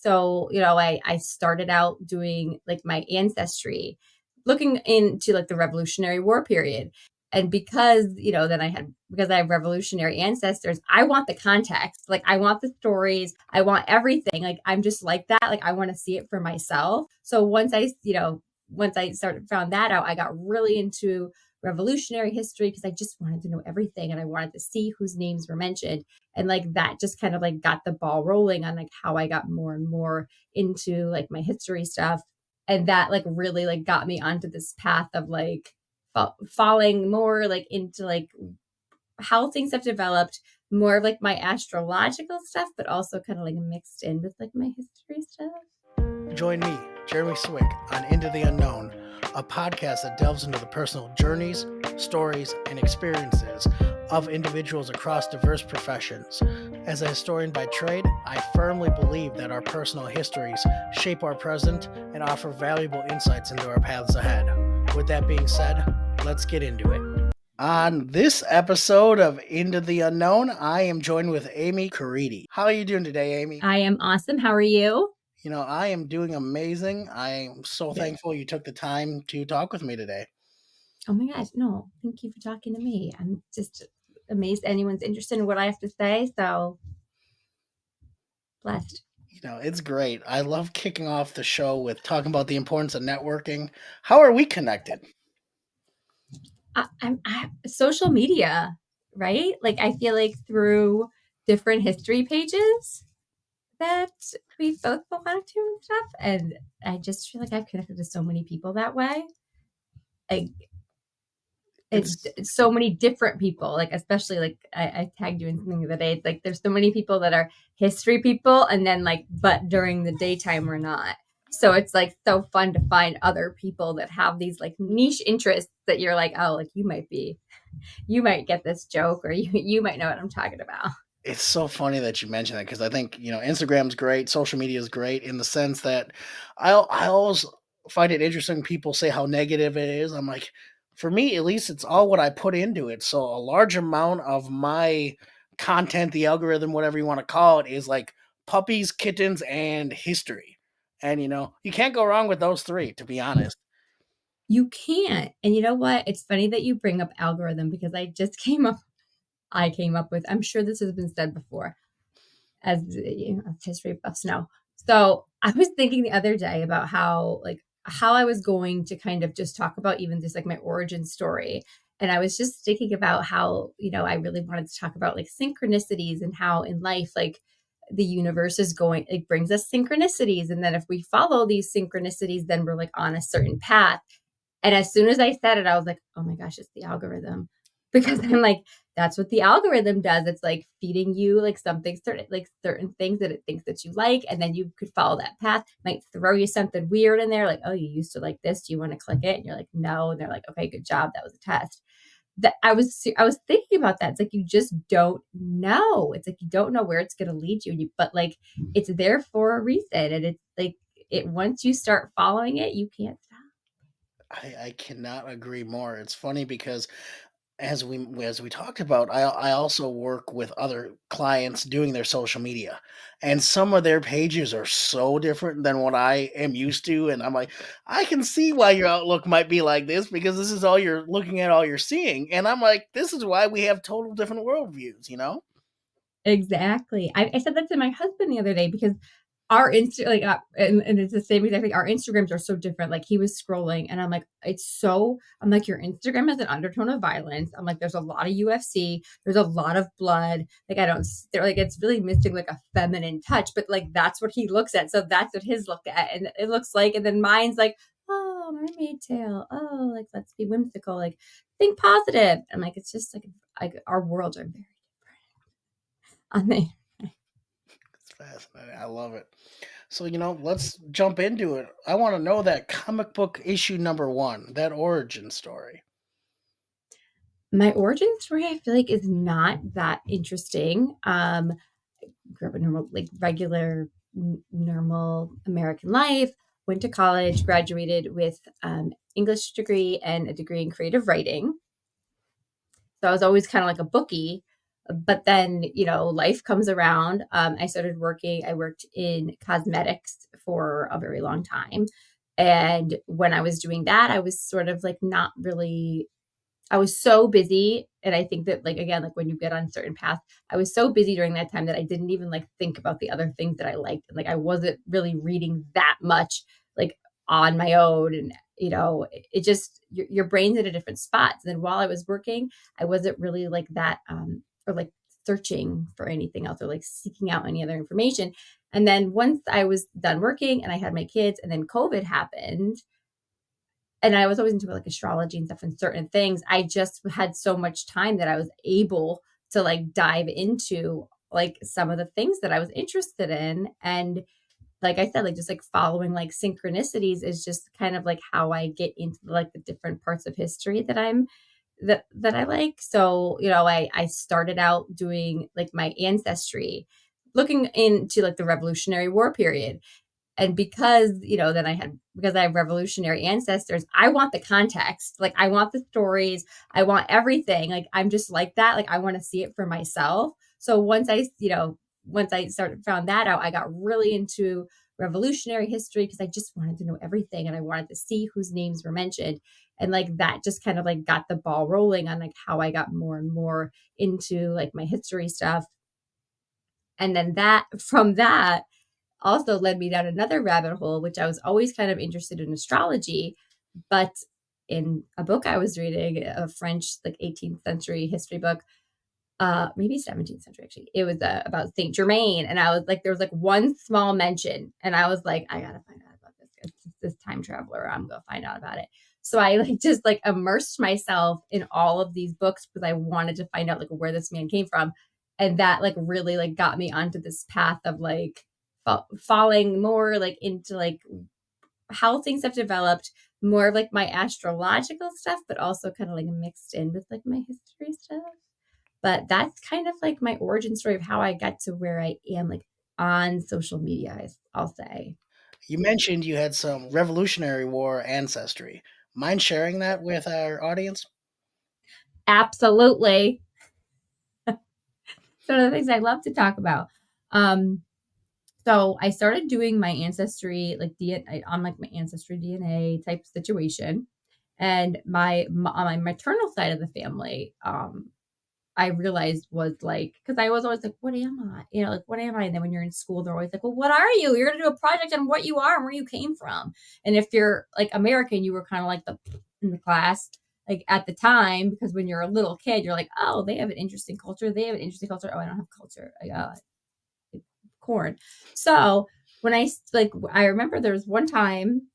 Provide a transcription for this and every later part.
So, I started out doing like my ancestry, looking into like the Revolutionary War period. And because I have revolutionary ancestors, I want the context. Like I want the stories. I want everything. Like I'm just like that. Like I want to see it for myself. So once I found that out, I got really into revolutionary history because I just wanted to know everything and I wanted to see whose names were mentioned. And like that just kind of like got the ball rolling on like how I got more and more into like my history stuff. And that like really like got me onto this path of like falling more like into like how things have developed, more of like my astrological stuff, but also kind of like mixed in with like my history stuff. Join me, Jeremy Swick, on Into the Unknown, a podcast that delves into the personal journeys, stories, and experiences of individuals across diverse professions. As a historian by trade, I firmly believe that our personal histories shape our present and offer valuable insights into our paths ahead. With that being said, let's get into it. On this episode of Into the Unknown, I am joined with Amy Caridi. How are you doing today, Amy? I am awesome. How are you? I am doing amazing. I'm so thankful you took the time to talk with me today. Oh my gosh. No, thank you for talking to me. I'm just amazed anyone's interested in what I have to say. So blessed. It's great. I love kicking off the show with talking about the importance of networking. How are we connected? Social media, right? Like I feel like through different history pages that we both belong to and stuff. And I just feel like I've connected to so many people that way. Like it's so many different people, like especially like I tagged you in something the other day. It's like there's so many people that are history people and then like but during the daytime we're not. So it's like so fun to find other people that have these like niche interests that you're like, oh, like you might get this joke or you might know what I'm talking about. It's so funny that you mentioned that because I think, Instagram's great. Social media is great in the sense that I always find it interesting. People say how negative it is. I'm like, for me, at least it's all what I put into it. So a large amount of my content, the algorithm, whatever you want to call it, is like puppies, kittens, and history. And, you can't go wrong with those three, to be honest. You can't. And you know what? It's funny that you bring up algorithm because I came up with, I'm sure this has been said before, as history buffs know. So I was thinking the other day about how I was going to kind of just talk about even just like my origin story. And I was just thinking about how, I really wanted to talk about like synchronicities and how in life, like the universe is going, it brings us synchronicities. And then if we follow these synchronicities, then we're like on a certain path. And as soon as I said it, I was like, oh my gosh, it's the algorithm. Because I'm like, that's what the algorithm does. It's like feeding you like something certain things that it thinks that you like. And then you could follow that path, might throw you something weird in there. Like, oh, you used to like this. Do you want to click it? And you're like, no. And they're like, okay, good job. That was a test. That I was thinking about that. It's like, you just don't know. It's like, you don't know where it's going to lead you. But like, it's there for a reason. And it's like, once you start following it, you can't stop. I cannot agree more. It's funny because as we talked about, I also work with other clients doing their social media, and some of their pages are so different than what I am used to, and I'm like, I can see why your outlook might be like this because this is all you're looking at, all you're seeing, and I'm like, this is why we have total different worldviews. Exactly. I said that to my husband the other day because our and it's the same exact thing. Our Instagrams are so different. Like he was scrolling and I'm like, I'm like, your Instagram has an undertone of violence. I'm like, there's a lot of UFC. There's a lot of blood. Like they're like, it's really missing like a feminine touch, but like, that's what he looks at. So that's what his look at. And it looks like, and then mine's like, oh, mermaid tail. Oh, like, let's be whimsical. Like think positive. And like, it's just like our worlds are very different on there. It's fascinating. I love it. So, let's jump into it. I want to know that comic book issue number 1, that origin story. My origin story, I feel like, is not that interesting. Grew up in regular, normal American life. Went to college, graduated with English degree and a degree in creative writing. So I was always kind of like a bookie, But then, life comes around. I started working. I worked in cosmetics for a very long time. And when I was doing that, I was sort of like not really, I was so busy. And I think that, like, again, like when you get on certain paths, I was so busy during that time that I didn't even like think about the other things that I liked. And like, I wasn't really reading that much, like on my own. And, it just, your brain's in a different spot. And then while I was working, I wasn't really like that, or like searching for anything else or like seeking out any other information. And then once I was done working and I had my kids and then COVID happened, and I was always into like astrology and stuff and certain things. I just had so much time that I was able to like dive into like some of the things that I was interested in. And like I said, like just like following like synchronicities is just kind of like how I get into like the different parts of history that I like. So, I started out doing like my ancestry, looking into like the Revolutionary War period. And because, because I have revolutionary ancestors, I want the context. Like I want the stories. I want everything. Like I'm just like that. Like I want to see it for myself. So once I started found that out, I got really into revolutionary history because I just wanted to know everything and I wanted to see whose names were mentioned. And like that just kind of like got the ball rolling on like how I got more and more into like my history stuff. And then that also led me down another rabbit hole, which I was always kind of interested in astrology. But in a book I was reading, a French, like 18th century history book, maybe 17th century actually, it was about Saint Germain. And I was like, there was like one small mention. And I was like, I got to find out about this. It's this time traveler. I'm going to find out about it. So I like just like immersed myself in all of these books because I wanted to find out like where this man came from. And that like really like got me onto this path of like falling more like into like how things have developed, more of like my astrological stuff, but also kind of like mixed in with like my history stuff. But that's kind of like my origin story of how I got to where I am, like on social media, I'll say. You mentioned you had some Revolutionary War ancestry. Mind sharing that with our audience? Absolutely. So the things I love to talk about. Um, so I started doing my ancestry, like DNA, on like my ancestry DNA type situation. And on my maternal side of the family, I realized was like, because I was always like, what am I? Like, what am I? And then when you're in school, they're always like, well, what are you? You're going to do a project on what you are and where you came from. And if you're like American, you were kind of like in the class, like at the time, because when you're a little kid, you're like, oh, they have an interesting culture. They have an interesting culture. Oh, I don't have culture. I got corn. So when I remember there was one time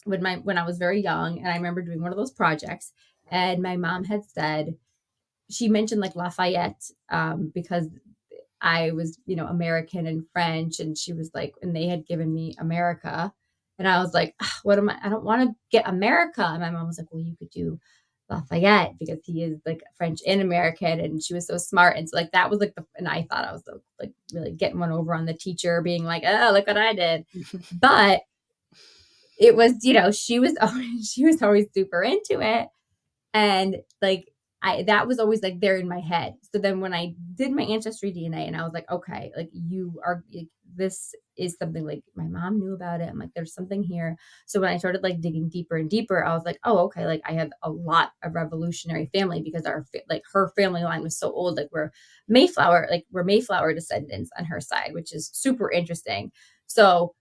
when I was very young, and I remember doing one of those projects, and my mom had said, she mentioned like Lafayette, because I was, American and French, and she was like, and they had given me America, and I was like, what am I? I don't want to get America. And my mom was like, well, you could do Lafayette because he is like French and American, and she was so smart, and so like that was like and I thought I was so, like really getting one over on the teacher, being like, oh, look what I did, but it was, she was always super into it. And like that was always like there in my head. So then when I did my ancestry DNA and I was like, okay, like this is something like my mom knew about it. I'm like, there's something here. So when I started like digging deeper and deeper, I was like, oh, okay, like I have a lot of revolutionary family because like her family line was so old. Like we're Mayflower descendants on her side, which is super interesting. So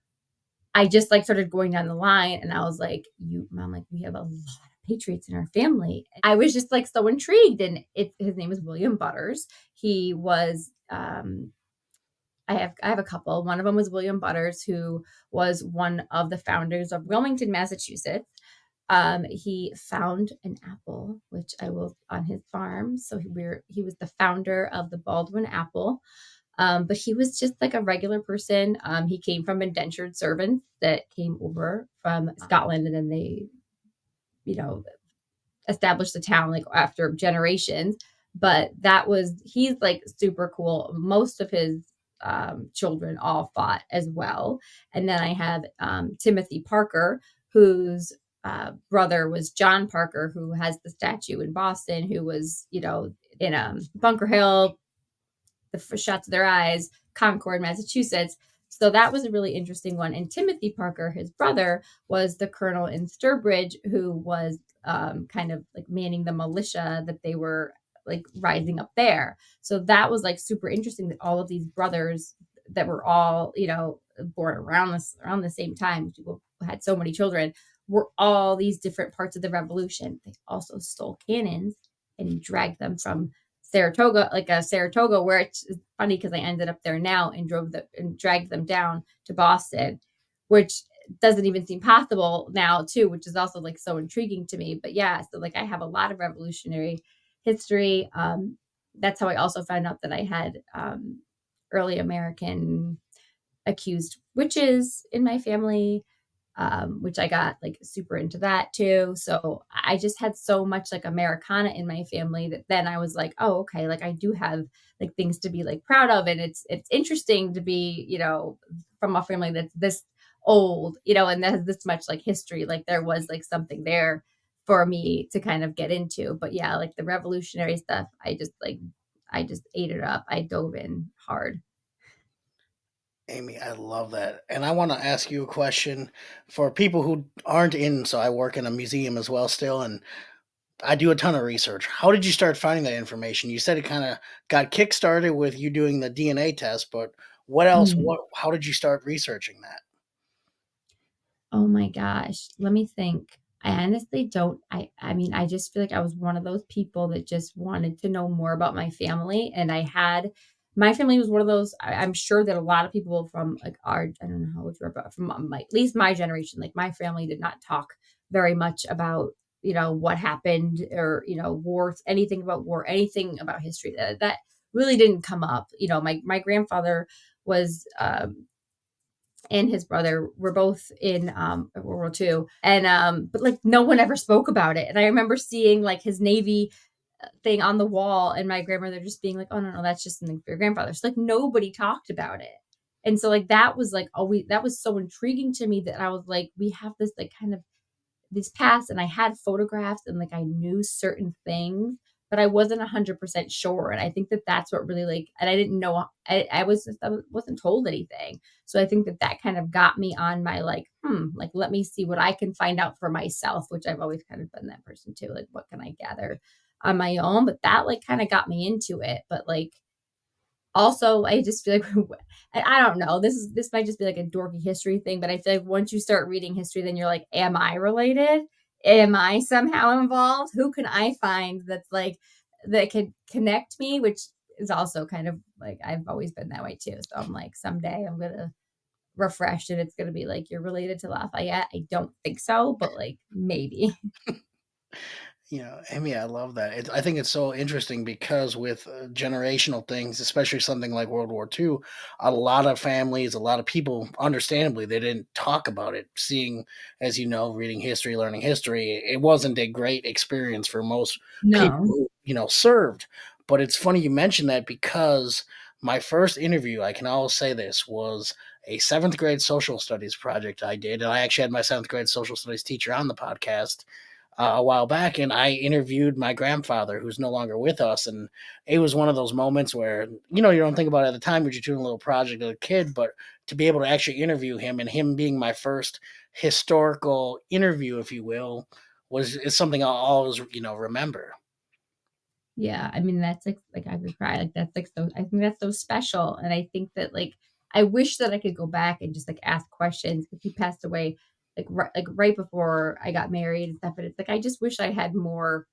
I just like started going down the line and I was like, mom, like we have a lot of patriots in our family. I was just like so intrigued. And his name is William Butters. He was, I have a couple. One of them was William Butters, who was one of the founders of Wilmington, Massachusetts. He found an apple, which I will on his farm. So he was the founder of the Baldwin apple. But he was just like a regular person. He came from indentured servants that came over from Scotland, and then they, you know, established the town like after generations. But he's like super cool. Most of his children all fought as well. And then I have Timothy Parker, whose brother was John Parker, who has the statue in Boston, who was, in Bunker Hill, the shots of their eyes, Concord, Massachusetts. So that was a really interesting one. And Timothy Parker, his brother, was the colonel in Sturbridge who was kind of like manning the militia that they were like rising up there. So that was like super interesting that all of these brothers that were all, born around the same time, people had so many children, were all these different parts of the revolution. They also stole cannons and dragged them from Saratoga, where it's funny because I ended up there now and dragged them down to Boston, which doesn't even seem possible now too, which is also like so intriguing to me. But yeah, so like I have a lot of revolutionary history. That's how I also found out that I had early American accused witches in my family, which I got like super into that too. So I just had so much like Americana in my family that then I was like, oh, okay, like I do have like things to be like proud of. And it's interesting to be, from a family that's this old, and that has this much like history. Like there was like something there for me to kind of get into. But yeah, like the revolutionary stuff, I just ate it up. I dove in hard. Amy, I love that. And I want to ask you a question for people who aren't in. So I work in a museum as well still, and I do a ton of research. How did you start finding that information? You said it kind of got kickstarted with you doing the DNA test, but what else? Mm. How did you start researching that? Oh my gosh. Let me think. I honestly don't I mean, I just feel like I was one of those people that just wanted to know more about my family, and my family was one of those. I'm sure that a lot of people from like I don't know how old you are, but from my, at least my generation, like my family did not talk very much about, what happened or, wars, anything about war, anything about history. That really didn't come up. My grandfather was and his brother were both in World War II. And but like no one ever spoke about it. And I remember seeing like his Navy thing on the wall and my grandmother just being like, oh no, that's just something for your grandfather. So like nobody talked about it. And so like that was like always that was so intriguing to me that I was like, we have this like kind of these past, and I had photographs and like I knew certain things, but I wasn't 100% sure. And I think that that's what really like, and I didn't know, I wasn't told anything. So I think that that kind of got me on my like, like, let me see what I can find out for myself, which I've always kind of been that person too. Like, what can I gather on my own? But that like kind of got me into it. But like, also, I just feel like I don't know. This might just be like a dorky history thing, but I feel like once you start reading history, then you're like, am I related? Am I somehow involved? Who can I find that's like that could connect me? Which is also kind of like I've always been that way too. So I'm like, someday I'm gonna refresh and it's gonna be like you're related to Lafayette. I don't think so, but like maybe. Amy, I love that. I think it's so interesting because with generational things, especially something like World War II, a lot of families, a lot of people, understandably, they didn't talk about it. Seeing, as you know, reading history, learning history, it wasn't a great experience for most people No. who, served. But it's funny you mentioned that because my first interview, I can always say this, was a seventh grade social studies project I did. And I actually had my seventh grade social studies teacher on the podcast a while back, and I interviewed my grandfather, who's no longer with us, and it was one of those moments where you don't think about it at the time, you're doing a little project as a kid, but to be able to actually interview him and him being my first historical interview, if you will, is something I'll always remember. Yeah, I mean that's like I would cry. Like that's like so I think that's so special. And I think that like I wish that I could go back and just like ask questions because he passed away like right before I got married and stuff. But it's like I just wish I had more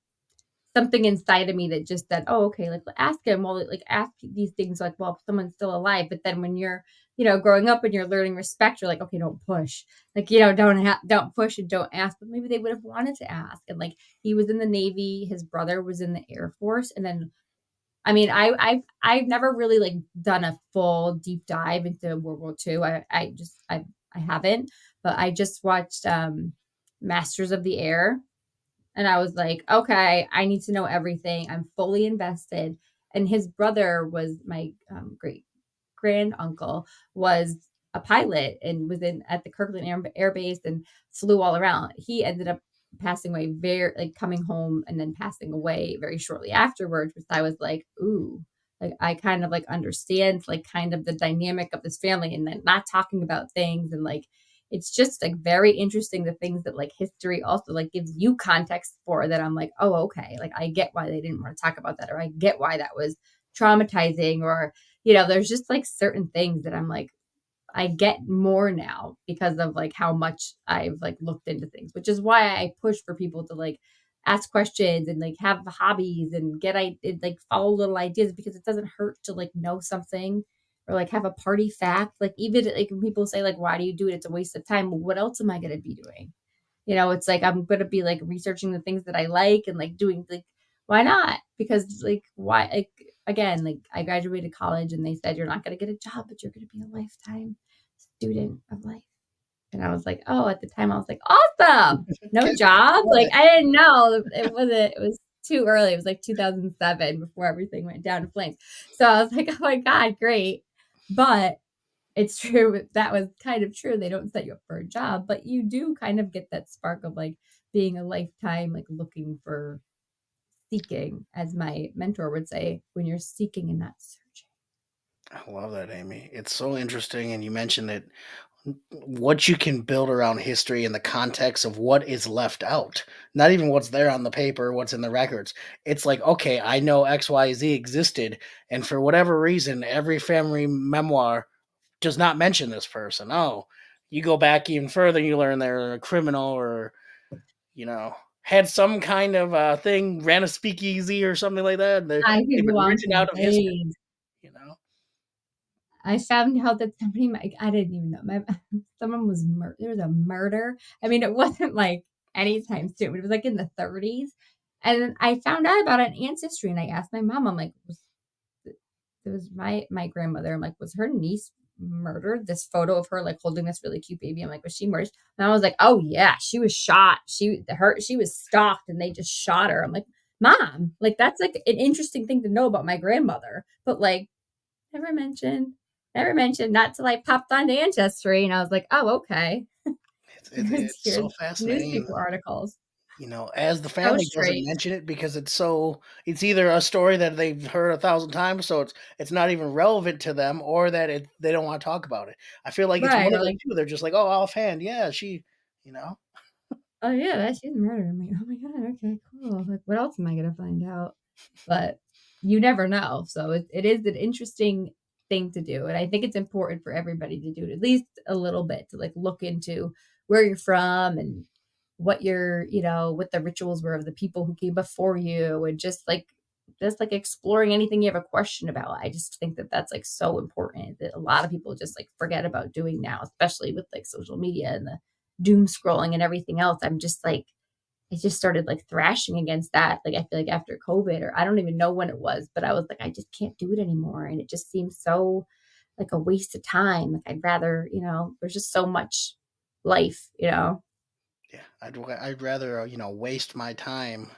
something inside of me that just said, "Oh, okay, like ask him." Well, like ask these things like, well, if someone's still alive. But then when you're, growing up and you're learning respect, you're like, okay, don't push. Like, don't push and don't ask. But maybe they would have wanted to ask. And like he was in the Navy, his brother was in the Air Force, and then I mean, I've never really like done a full deep dive into World War II. I haven't, but I just watched Masters of the Air and I was like, okay, I need to know everything. I'm fully invested. And his brother was my great grand uncle was a pilot and was in at the Kirkland Air Base and flew all around. He ended up passing away very like coming home and then passing away very shortly afterwards, which I was like, ooh, like I kind of like understand like kind of the dynamic of this family and then not talking about things and like it's just like very interesting the things that like history also like gives you context for that I'm like, oh, okay, like I get why they didn't want to talk about that or I get why that was traumatizing or there's just like certain things that I'm like I get more now because of like how much I've like looked into things, which is why I push for people to like ask questions and like have hobbies and like follow little ideas because it doesn't hurt to like know something or like have a party fact. Like even like when people say like why do you do it? It's a waste of time. Well, what else am I gonna be doing? It's like I'm gonna be like researching the things that I like and like doing like why not? Because like why like again, like I graduated college and they said you're not gonna get a job, but you're gonna be a lifetime student of life. And I was like, oh, at the time I was like, awesome. No job. Love Like it. I didn't know it was too early. It was like 2007 before everything went down in flames. So I was like, oh my God, great. But it's true. That was kind of true. They don't set you up for a job, but you do kind of get that spark of like being a lifetime, like looking for seeking, as my mentor would say, when you're seeking and not searching. I love that, Amy. It's so interesting. And you mentioned that what you can build around history in the context of what is left out, not even what's there on the paper, what's in the records. It's like, okay, I know XYZ existed. And for whatever reason, every family memoir does not mention this person. Oh, you go back even further, you learn they're a criminal or, you know, had some kind of thing, ran a speakeasy or something like that. I They've could been go on written for out of history, days. you know? I found out that somebody I didn't even know. Someone was there was a murder. I mean, it wasn't like anytime soon, but it was like in the 30s. And then I found out about an ancestry and I asked my mom, I'm like, it was my grandmother. I'm like, was her niece murdered? This photo of her like holding this really cute baby. I'm like, was she murdered? And I was like, oh yeah, she was shot. She was stalked and they just shot her. I'm like, mom, like that's like an interesting thing to know about my grandmother. But like never mentioned. Never mentioned, not till I popped on to Ancestry, and I was like, "Oh, okay." It's Here's so fascinating. newspaper articles. As the So family doesn't strange. mention it because it's either a story that they've heard a thousand times, so it's not even relevant to them, or that they don't want to talk about it. I feel like it's Right, one of or the like, two. They're just like, oh, offhand, yeah, she, you know, "Oh, yeah, that she's murdered." I'm like, "Oh my god, okay, cool." Like, what else am I gonna find out? But you never know, so it is an interesting thing to do, and I think it's important for everybody to do it at least a little bit to, like, look into where you're from and what what the rituals were of the people who came before you and just like exploring anything you have a question about. I just think that that's like so important that a lot of people just like forget about doing now, especially with like social media and the doom scrolling and everything else. I'm just like I just started like thrashing against that. Like I feel like after COVID, or I don't even know when it was, but I was like, I just can't do it anymore. And it just seems so like a waste of time. Like I'd rather, there's just so much life. yeah, I'd rather waste my time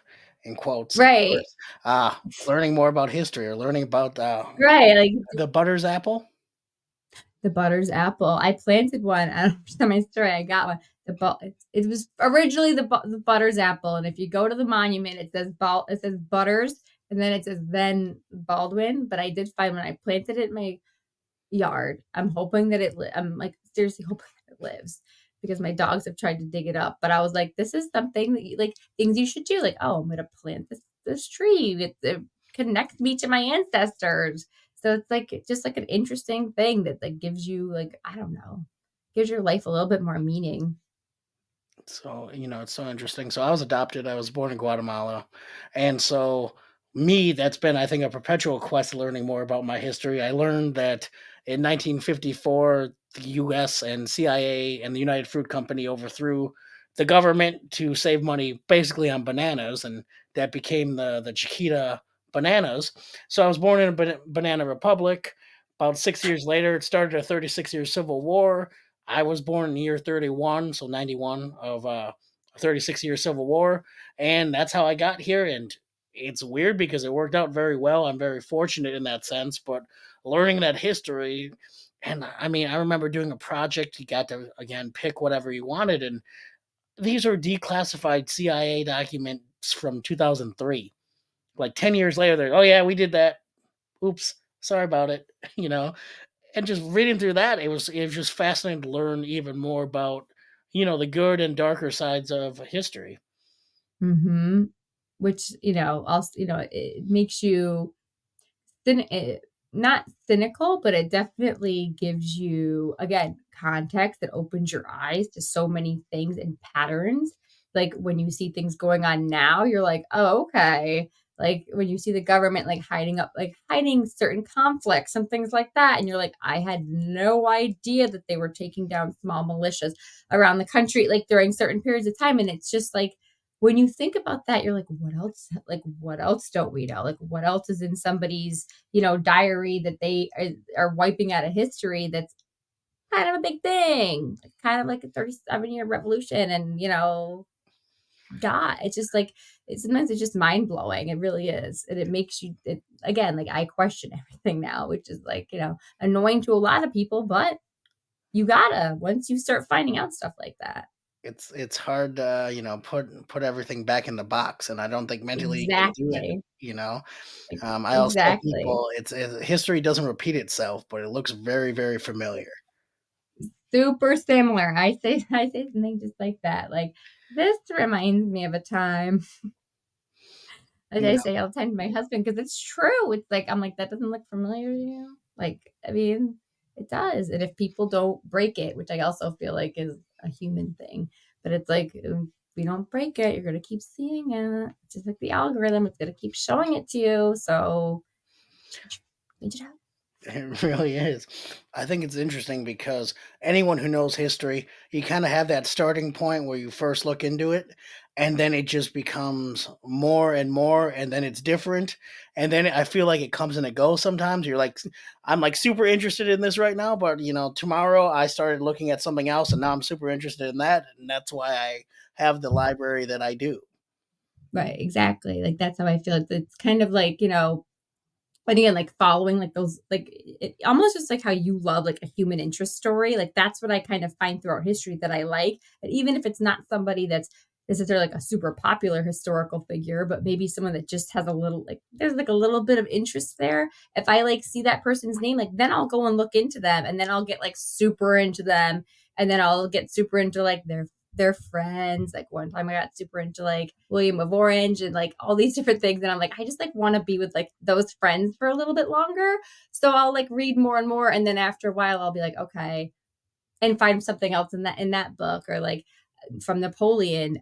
in quotes, of Right. course, learning more about history or learning about Right. Like the Butters apple. the Butters apple. I planted one. I don't tell my story. I got one. It was originally the Butters apple, and if you go to the monument, it says Butters, and then it says then Baldwin. But I did find when I planted it in my yard, I'm hoping that I'm like seriously hoping that it lives because my dogs have tried to dig it up. But I was like, this is something that like things you should do. Like, oh, I'm gonna plant this tree. It connects me to my ancestors. So it's like just like an interesting thing that like gives you like I don't know, gives your life a little bit more meaning. So, it's so interesting. So I was adopted. I was born in Guatemala. And so that's been, I think, a perpetual quest learning more about my history. I learned that in 1954, the US and CIA and the United Fruit Company overthrew the government to save money basically on bananas. And that became the Chiquita bananas. So I was born in a banana republic. About 6 years later, it started a 36-year civil war. I was born in year 31, so 91 of a 36-year Civil War, and that's how I got here. And it's weird because it worked out very well. I'm very fortunate in that sense, but learning that history, and I mean, I remember doing a project. You got to again pick whatever you wanted, and these are declassified CIA documents from 2003. Like 10 years later, they're, oh yeah, we did that. Oops, sorry about it. You know, and just reading through that, it was just fascinating to learn even more about, the good and darker sides of history. Mm-hmm. Which, also, it makes you not cynical, but it definitely gives you, again, context that opens your eyes to so many things and patterns. Like when you see things going on now, you're like, oh, okay. Like when you see the government like hiding certain conflicts and things like that. And you're like, I had no idea that they were taking down small militias around the country, like during certain periods of time. And it's just like, when you think about that, you're like, what else? Like, what else don't we know? Like, what else is in somebody's diary that they are wiping out of history that's kind of a big thing, kind of like a 37-year revolution. And, God, it's just like, sometimes it's just mind blowing. It really is. And it makes you, again, like I question everything now, which is like, annoying to a lot of people, but you gotta, once you start finding out stuff like that. It's hard to, put everything back in the box, and I don't think mentally you can do it. Exactly. I always tell Exactly. people history doesn't repeat itself, but it looks very, very familiar. Super similar. I say something just like that. Like, this reminds me of a time. As You I know, say all the time to my husband, because it's true. It's like, I'm like, that doesn't look familiar to you. Like, I mean, it does. And if people don't break it, which I also feel like is a human thing, but it's like, if you don't break it, you're gonna keep seeing it. It's just like the algorithm. It's gonna keep showing it to you. So change it out. it really is. I think it's interesting because anyone who knows history, you kind of have that starting point where you first look into it, and then it just becomes more and more, and then it's different. And then I feel like it comes and it goes sometimes. You're like, I'm like super interested in this right now, but tomorrow I started looking at something else, and now I'm super interested in that. And that's why I have the library that I do. Right, exactly. Like that's how I feel. It's kind of like, but again, like following like those, like almost just like how you love like a human interest story. Like that's what I kind of find throughout history that I like. And even if it's not somebody that's necessarily like a super popular historical figure, but maybe someone that just has a little like there's like a little bit of interest there. If I like see that person's name, like then I'll go and look into them, and then I'll get like super into them, and then I'll get super into like their friends. Like one time I got super into like William of Orange and like all these different things. And I'm like, I just like want to be with like those friends for a little bit longer. So I'll like read more and more. And then after a while I'll be like, okay, and find something else in that book. Or like from Napoleon,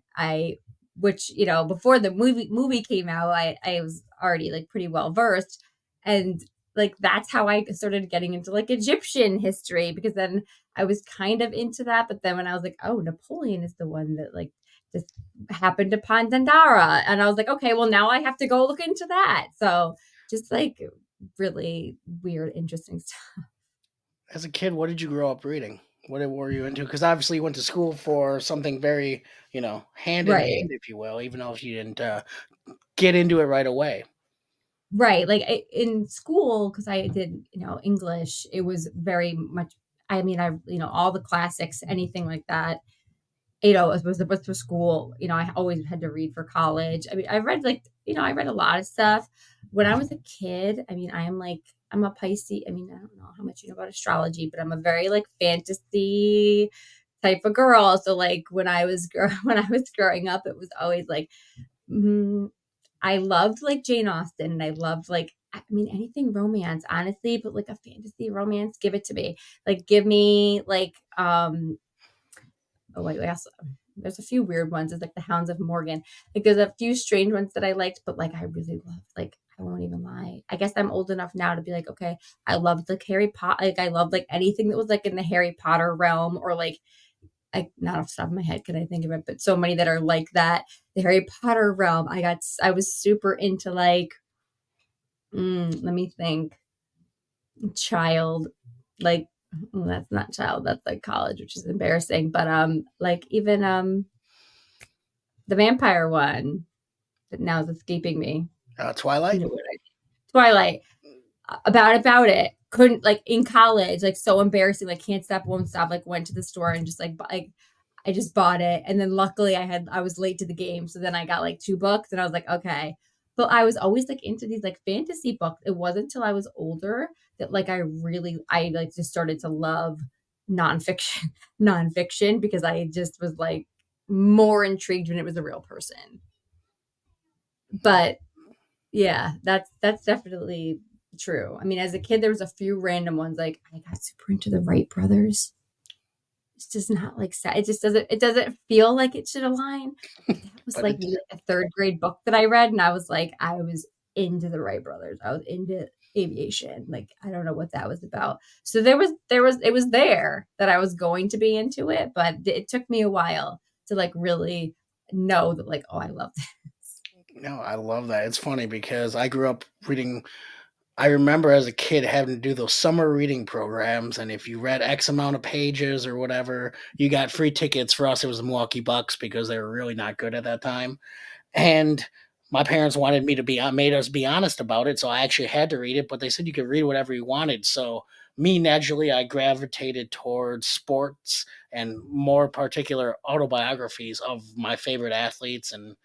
which, before the movie came out, I was already like pretty well versed. And like that's how I started getting into like Egyptian history, because then I was kind of into that. But then when I was like, oh, Napoleon is the one that like just happened upon Dandara. And I was like, okay, well now I have to go look into that. So just like really weird, interesting stuff. As a kid, what did you grow up reading? What were you into? Because obviously you went to school for something very, hand in Right. hand, if you will, even though you didn't get into it right away. Right. Like in school, because I did, English, it was very much, I mean, all the classics, anything like that, was for school. I always had to read for college. I mean, I read like, I read a lot of stuff. When I was a kid, I mean, I'm a Pisces. I mean, I don't know how much you know about astrology, but I'm a very like fantasy type of girl. So like when I was growing up, it was always like, mm, I loved like Jane Austen, and I loved like, I mean, anything romance, honestly, but like a fantasy romance, give it to me. Like give me like oh wait, there's a few weird ones. It's like the Hounds of Morgan. Like there's a few strange ones that I liked, but like I really loved like, I won't even lie. I guess I'm old enough now to be like, okay, I loved like Harry Potter. Like I loved like anything that was like in the Harry Potter realm, or like not off the top of my head can I think of it, but so many that are like that. The Harry Potter realm. I was super into like, let me think, child, like, that's not child, that's like college, which is embarrassing. But like even the vampire one that now is escaping me. You Twilight? know what Twilight. About it. Couldn't like in college, like so embarrassing, like can't stop, won't stop, like went to the store and just like I just bought it. And then luckily I was late to the game. So then I got like 2 books and I was like, okay. But I was always like into these like fantasy books. It wasn't until I was older that like I like just started to love nonfiction, nonfiction because I just was like more intrigued when it was a real person. But yeah, that's definitely true. I mean, as a kid, there was a few random ones like I got super into the Wright brothers. It's just not like it just doesn't feel like it should align. But that was But like it's maybe like a third grade book that I read, and I was into the Wright brothers. I was into aviation. Like I don't know what that was about. So it was there that I was going to be into it, but it took me a while to like really know that like, oh, I love this. no, I love that. It's funny because I grew up reading. I remember as a kid having to do those summer reading programs, and if you read X amount of pages or whatever, you got free tickets. For us, it was the Milwaukee Bucks because they were really not good at that time. And my parents wanted me to be made us be honest about it, so I actually had to read it. But they said you could read whatever you wanted. So me naturally, I gravitated towards sports and more particular autobiographies of my favorite athletes and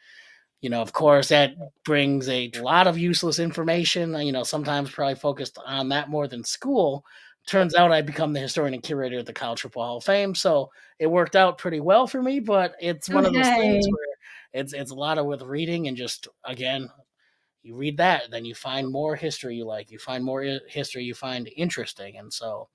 of course, that brings a lot of useless information, sometimes probably focused on that more than school. Turns out I become the historian and curator at the College Football Hall of Fame, so it worked out pretty well for me, but it's one of those things Okay. where it's a lot of with reading and just again, you read that, then you find more history you like, you find more history you find interesting, and so,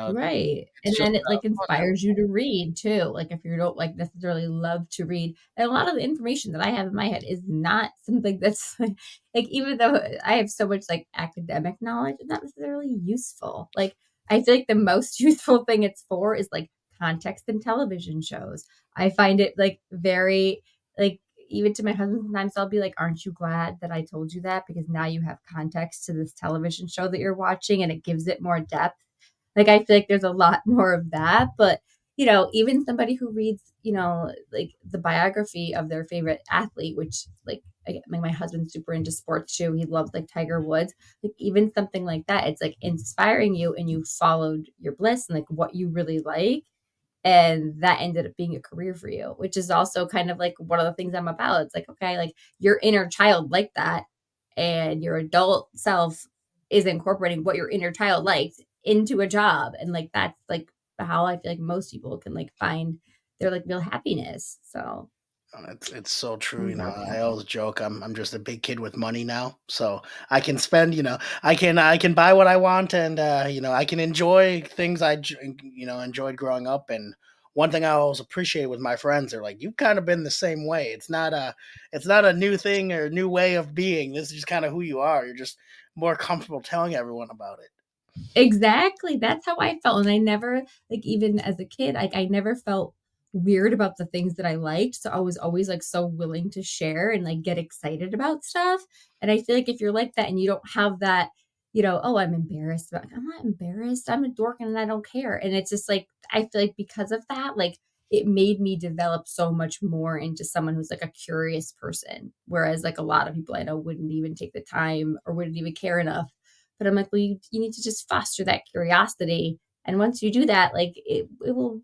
Right. it's And just then it like fun having. inspires you to read too. Like if you don't like necessarily love to read. And a lot of the information that I have in my head is not something that's like even though I have so much like academic knowledge, it's not necessarily useful. Like I feel like the most useful thing it's for is like context in television shows. I find it like very like even to my husband sometimes I'll be like, aren't you glad that I told you that? Because now you have context to this television show that you're watching and it gives it more depth. Like I feel like there's a lot more of that, but even somebody who reads, like the biography of their favorite athlete, which like my husband's super into sports too. He loves like Tiger Woods. Like even something like that, it's like inspiring you and you followed your bliss and like what you really like. And that ended up being a career for you, which is also kind of like one of the things I'm about. It's like, okay, like your inner child like that and your adult self is incorporating what your inner child likes into a job. And like that's like how I feel like most people can like find their like real happiness. So It's so true. I'm glad I that always joke I'm just a big kid with money now, so I can spend. I can buy what I want, and I can enjoy things enjoyed growing up. And one thing I always appreciate with my friends, they're like, you've kind of been the same way. It's not a new thing or a new way of being. This is just kind of who you are. You're just more comfortable telling everyone about it. exactly. That's how I felt. And I never, like, even as a kid, like, I never felt weird about the things that I liked. So I was always like so willing to share and like get excited about stuff. And I feel like if you're like that and you don't have that, oh, I'm embarrassed, but I'm not embarrassed. I'm a dork and I don't care. And it's just like, I feel like because of that, like, it made me develop so much more into someone who's like a curious person. Whereas, like, a lot of people I know wouldn't even take the time or wouldn't even care enough, but I'm like, well, you need to just foster that curiosity. And once you do that, like it will,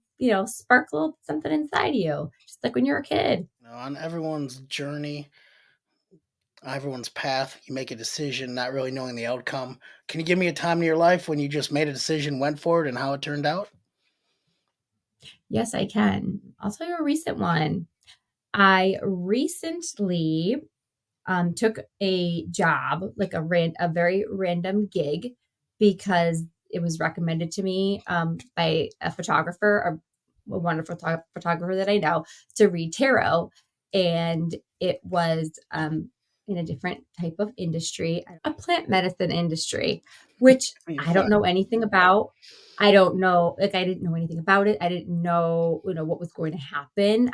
spark a little something inside you, just like when you're a kid. On everyone's journey, everyone's path, you make a decision, not really knowing the outcome. Can you give me a time in your life when you just made a decision, went for it, and how it turned out? Yes, I can. I'll tell you a recent one. I recently took a job, like a very random gig, because it was recommended to me by a photographer, a wonderful photographer that I know, to read tarot, and it was in a different type of industry, a plant medicine industry, which Be I don't fun. know anything about. I don't know, like I didn't know anything about it. I didn't know, what was going to happen.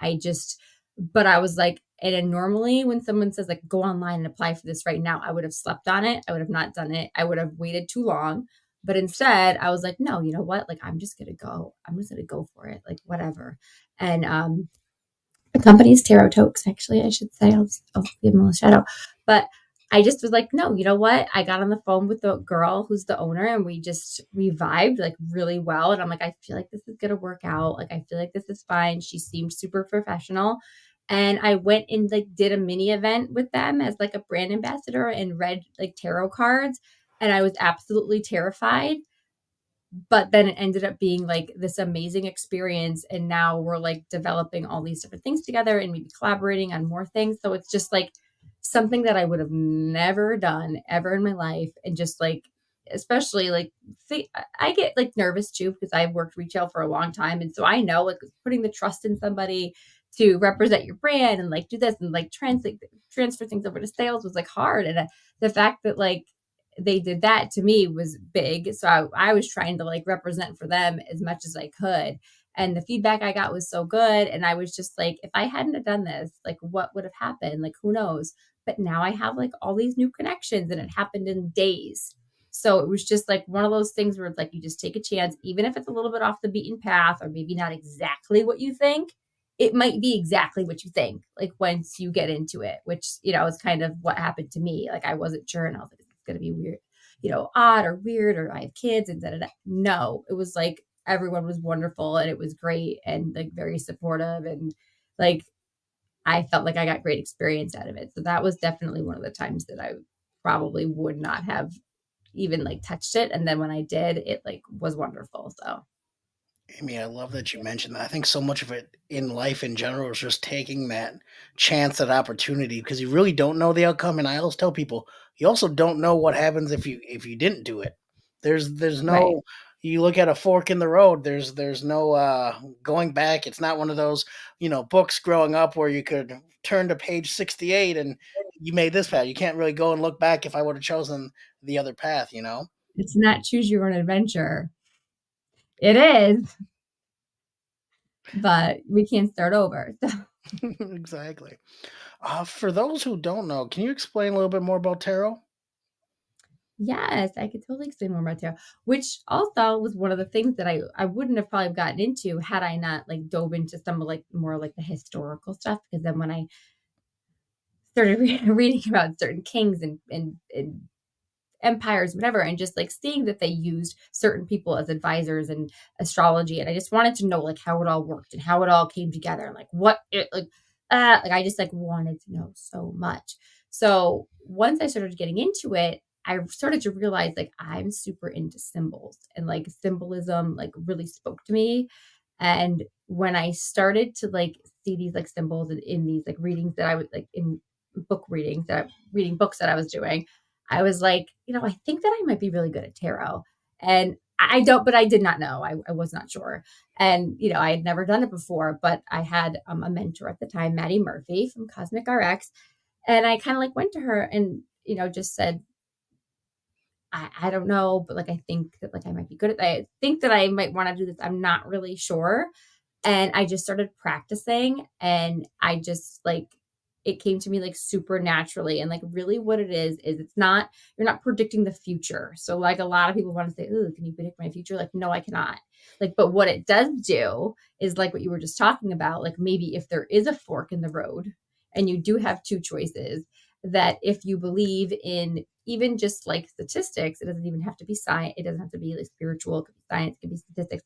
But I was like, and then normally when someone says like go online and apply for this right now, I would have slept on it. I would have not done it. I would have waited too long. But instead, I was like, no, you know what? Like I'm just gonna go. I'm just gonna go for it. Like whatever. And the company's Tarot Tokes, actually, I should say. I'll give them a shout out. But I just was like, no, you know what? I got on the phone with the girl who's the owner and we vibed like really well. And I'm like, I feel like this is going to work out. Like, I feel like this is fine. She seemed super professional. And I went and like did a mini event with them as like a brand ambassador and read like tarot cards. And I was absolutely terrified, but then it ended up being like this amazing experience, and now we're like developing all these different things together and maybe collaborating on more things. So it's just like something that I would have never done ever in my life. And just like, especially like, I get like nervous too because I've worked retail for a long time, and so I know like putting the trust in somebody to represent your brand and like do this and like transfer things over to sales was like hard. And the fact that like they did that to me was big. So I was trying to like represent for them as much as I could. And the feedback I got was so good. And I was just like, if I hadn't have done this, like what would have happened? Like, who knows? But now I have like all these new connections, and it happened in days. So it was just like one of those things where it's like you just take a chance, even if it's a little bit off the beaten path or maybe not exactly what you think. It might be exactly what you think, like once you get into it, which, is kind of what happened to me. Like I wasn't sure, and I was like, going to be weird, odd or weird, or I have kids and da, da, da. No, it was like everyone was wonderful and it was great and like very supportive, and like I felt like I got great experience out of it. So that was definitely one of the times that I probably would not have even like touched it. And then when I did, it like was wonderful. So Amy, I love that you mentioned that. I think so much of it in life in general is just taking that chance, that opportunity, because you really don't know the outcome. And I always tell people, you also don't know what happens if you didn't do it. There's right. no, you look at a fork in the road. There's no going back. It's not one of those books growing up where you could turn to page 68 and you made this path. You can't really go and look back if I would have chosen the other path. It's not choose your own adventure. It is, but we can't start over. So Exactly. For those who don't know, can you explain a little bit more about tarot? yes, I could totally explain more about tarot, which also was one of the things that I wouldn't have probably gotten into had I not like dove into some of like more like the historical stuff. Because then when I started reading about certain kings and empires, whatever, and just like seeing that they used certain people as advisors and astrology, and I just wanted to know like how it all worked and how it all came together, and like what it like I just like wanted to know so much. So once I started getting into it, I started to realize like I'm super into symbols, and like symbolism like really spoke to me. And when I started to like see these like symbols in these like readings that I was like in book readings that reading books that I was doing, I was like, I think that I might be really good at tarot. And I don't, but I did not know. I was not sure. And, I had never done it before, but I had a mentor at the time, Maddie Murphy from Cosmic RX. And I kind of like went to her and, just said, I don't know, but like I think that like I might be good at that. I think that I might want to do this. I'm not really sure. And I just started practicing, and I just like it came to me like super naturally. And like really what it is it's not, you're not predicting the future. So like a lot of people want to say, "Oh, can you predict my future?" Like, no, I cannot. Like, but what it does do is like what you were just talking about, like maybe if there is a fork in the road and you do have two choices, that if you believe in even just like statistics, it doesn't even have to be science, it doesn't have to be like spiritual, it could be science, it could be statistics.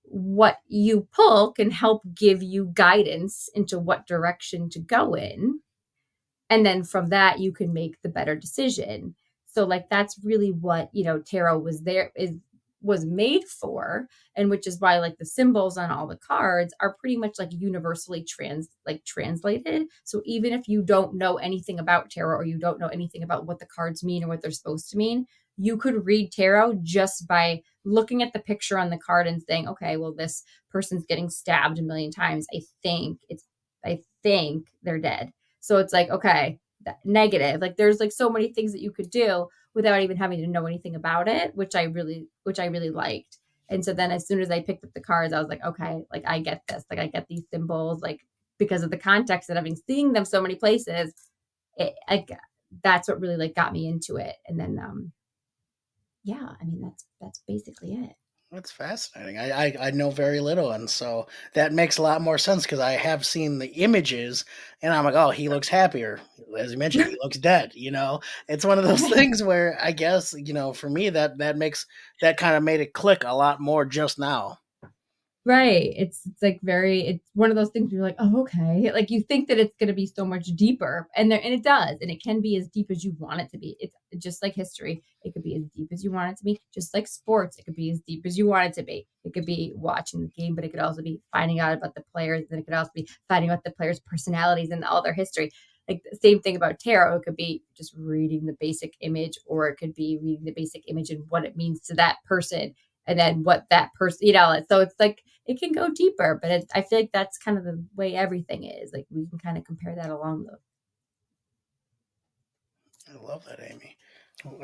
What you pull can help give you guidance into what direction to go in, and then from that you can make the better decision. So like that's really what tarot was made for, and which is why like the symbols on all the cards are pretty much like universally translated. So even if you don't know anything about tarot, or you don't know anything about what the cards mean or what they're supposed to mean, you could read tarot just by looking at the picture on the card and saying, okay, well, this person's getting stabbed a million times, I think they're dead. So it's like, okay, negative. Like there's like so many things that you could do without even having to know anything about it, which I really liked. And so then as soon as I picked up the cards, I was like, okay, like I get this. Like I get these symbols, like because of the context that I've been seeing them so many places. That's what really like got me into it. And then yeah, I mean that's basically it. That's fascinating. I know very little, and so that makes a lot more sense because I have seen the images, and I'm like, oh, he looks happier. As you mentioned, he looks dead. It's one of those Right. things where I guess for me that makes that kind of made it click a lot more just now. Right. It's like it's one of those things where you're like, oh, okay. Like you think that it's gonna be so much deeper. And it does. And it can be as deep as you want it to be. It's just like history. It could be as deep as you want it to be. Just like sports, it could be as deep as you want it to be. It could be watching the game, but it could also be finding out about the players, and it could also be finding out the players' personalities and all their history. Like the same thing about tarot. It could be just reading the basic image, or it could be reading the basic image and what it means to that person, and then what that person, so it's like it can go deeper, but I feel like that's kind of the way everything is. Like we can kind of compare that along the. I love that, Amy.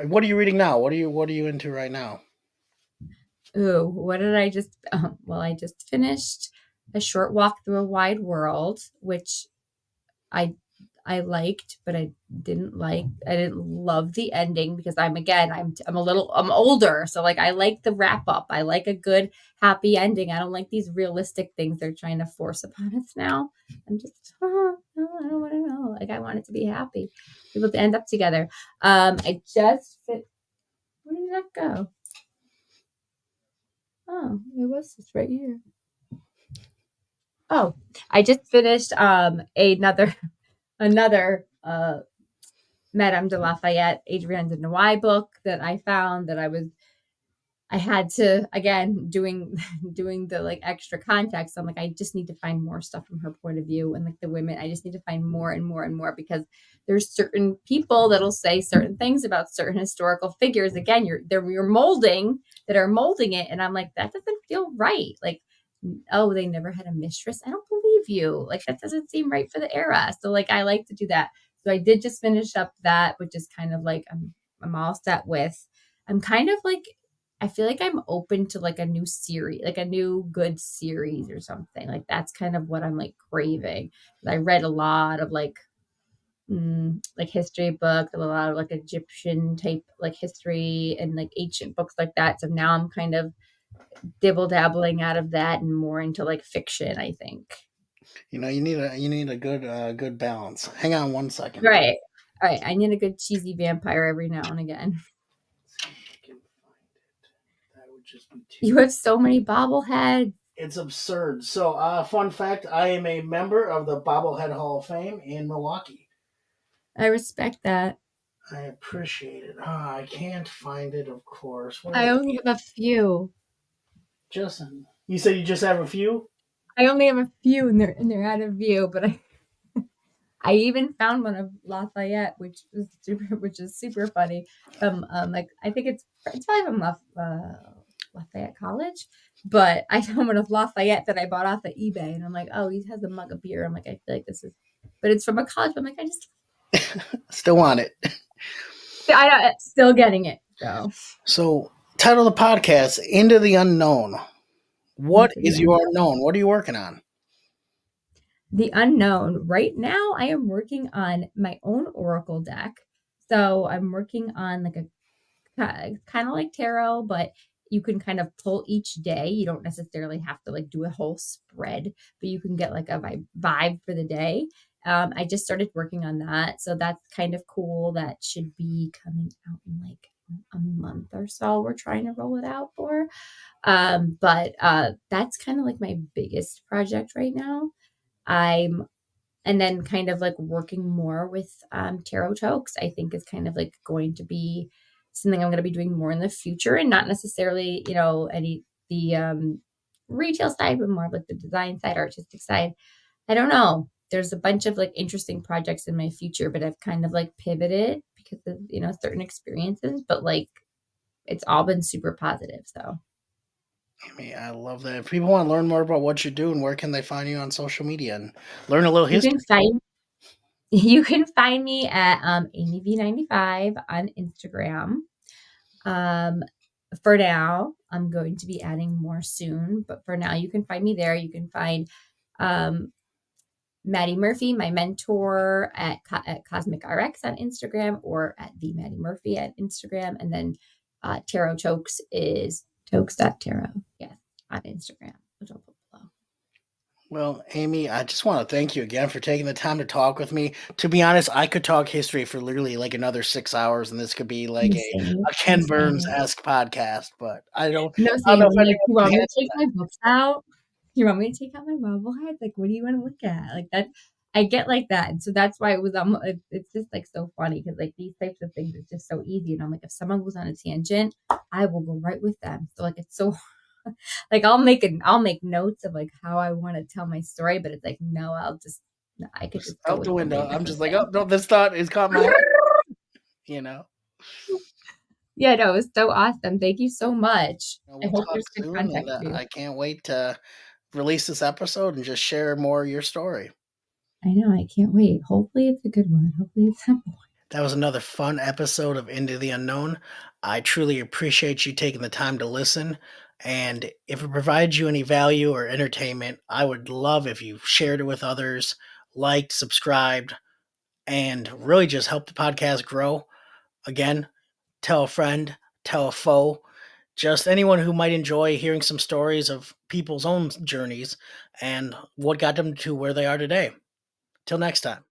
What are you reading now? What are you into right now? Ooh, what did I just? Well, I just finished A Short Walk Through a Wide World, which I I liked, but I didn't like. I didn't love the ending because I'm older, so like I like the wrap up. I like a good happy ending. I don't like these realistic things they're trying to force upon us now. I'm just no, I don't want to know. Like I want it to be happy, people to end up together. I just fit. Where did that go? Oh, it was just right here. Oh, I just finished another Madame de Lafayette, Adrienne de Noailles book that I found that I had to, again, doing the like extra context. I'm like, I just need to find more stuff from her point of view, and like the women, I just need to find more and more and more because there's certain people that'll say certain things about certain historical figures. Again, you're molding that are molding it, and I'm like, that doesn't feel right. Like, oh, they never had a mistress. I don't believe you. Like that doesn't seem right for the era. So like I like to do that. So I did just finish up that, which is kind of like I'm all set with. I'm kind of like I feel like I'm open to like a new series, like a new good series or something. Like that's kind of what I'm like craving. I read a lot of like history books, a lot of like Egyptian type like history and like ancient books like that. So now I'm kind of dibble dabbling out of that and more into like fiction, I think. You need a good balance. Hang on one second. Right. All right. I need a good cheesy vampire every now and again. See if I can find it. That would just be too. You have so many bobbleheads. It's absurd. So, fun fact: I am a member of the Bobblehead Hall of Fame in Milwaukee. I respect that. I appreciate it. I can't find it, of course. Where I is only have a few. Justin? You said you just have a few. I only have a few and they're out of view, but I even found one of Lafayette, which is super funny. From like I think it's probably from Lafayette College, but I found one of Lafayette that I bought off of eBay, and I'm like, oh, he has a mug of beer. I'm like, I feel like this is, but it's from a college. But I'm like, Still want it. I still getting it. So So, title of the podcast: Into the Unknown. What into the is your unknown. unknown? What are you working on? The unknown. Right now, I am working on my own oracle deck. So I'm working on like a kind of like tarot, but you can kind of pull each day. You don't necessarily have to like do a whole spread, but you can get like a vibe for the day. I just started working on that, so that's kind of cool. That should be coming out in like a month or so. We're trying to roll it out for. But that's kind of like my biggest project right now. I'm and then kind of like working more with tarot tokes, I think is kind of like going to be something I'm going to be doing more in the future, and not necessarily any the retail side, but more of like the design side, artistic side. I don't know, there's a bunch of like interesting projects in my future, but I've kind of like pivoted because of certain experiences, but like it's all been super positive. So I mean, I love that. If people want to learn more about what you're doing, where can they find you on social media and learn a little you can history? find you can find me at AmyV95 on Instagram. Um, for now, I'm going to be adding more soon, but for now, you can find me there. You can find um, Maddie Murphy, my mentor, at Cosmic RX on Instagram, or at the Maddie Murphy at Instagram. And then Tarot Chokes is Tokes.tarot. Yes, on Instagram, which I'll put below. Well, Amy, I just want to thank you again for taking the time to talk with me. To be honest, I could talk history for literally like another 6 hours, and this could be like a The Ken same. Burns-esque podcast. But No, I don't same. know if I'm like, anyone you can want me to handle take my books out? You want me to take out my bobbleheads? Like, what do you want to look at? Like that, I get like that, and so that's why it was. It's just like so funny because like these types of things, it's just so easy. And I'm like, if someone goes on a tangent, I will go right with them. So like, it's so like I'll make notes of like how I want to tell my story, but it's like no, I could just just go out with the the window. wind I'm type of just like, oh thing. no, this thought has caught my head. You know. Yeah, no, it was so awesome. Thank you so much. I We'll hope talk there's good soon, contact and for you. I can't wait to release this episode and just share more of your story. I know, I can't wait. Hopefully it's a good one. Hopefully it's simple. That was another fun episode of Into the Unknown. I truly appreciate you taking the time to listen. And if it provides you any value or entertainment, I would love if you shared it with others, liked, subscribed, and really just help the podcast grow. Again, tell a friend, tell a foe, just anyone who might enjoy hearing some stories of people's own journeys and what got them to where they are today. Till next time.